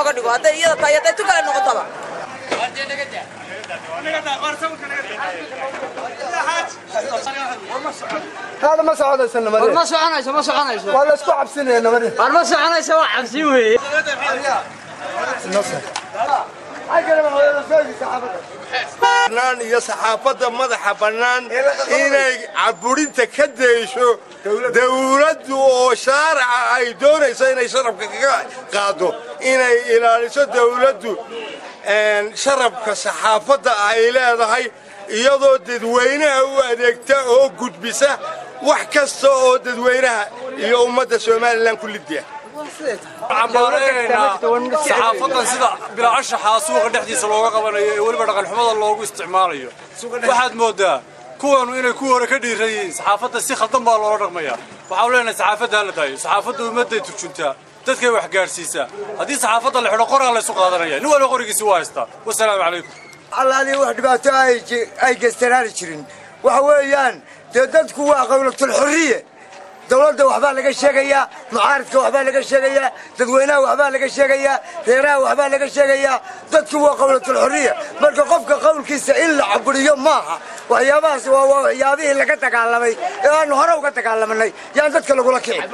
nooga dhigo hadday iyada tahay hadday tu kale noqotaba هذا ما سعود السنة مريض ما سعنايش ولا اسكو عبسينه انا مريض ما سعنايش وحبسين وي بنان iyo saxaafada madaxa banaan inay caburinta ka deesho dawladdu oo sharci ay doonayso inay sharafka kaga qaado inay ilaaliso dawladdu sharafka saxaafada ay leedahay iyadoo dadweynaha u adeegta oo gudbisa wax kasta oo dadweynaha iyo ummadda Soomaaliland ku lidiya saxaafadan sida bilaacshaxa suuqa dhexdiisa looga qabanayo ee waliba dhaqan xumada loogu isticmaalayo waxaad moodaa kuwanu inay ku hore ka dhiirayeen saxaafada si khaldan baa loo dhaqmayaa waxa uu leenahay saxaafada la tahay saxaafadu ummadda turjunta dadkay wax gaarsiisa hadii saxaafada la xidho qoraal la isu qaadanaya nin waliba qorigiisa waa haysta wassalaamu calaykum allaali wax dhibaato ay geystaan jirin waxa weeyaan dadku waa qowlatul xurriye dawladda waxbaa laga sheegayaa mucaaradka waxbaa laga sheegayaa dadweynaha waxbaa laga sheegayaa reeraha waxbaa laga sheegayaa dadku waa qowlatul xurriye marka qofka qowlkiisa in la caburiyo maaha waxyaabahaas waa waxyaabihii laga dagaalamay ee aan hore uga dagaalamanay yaan dadka lagula kicin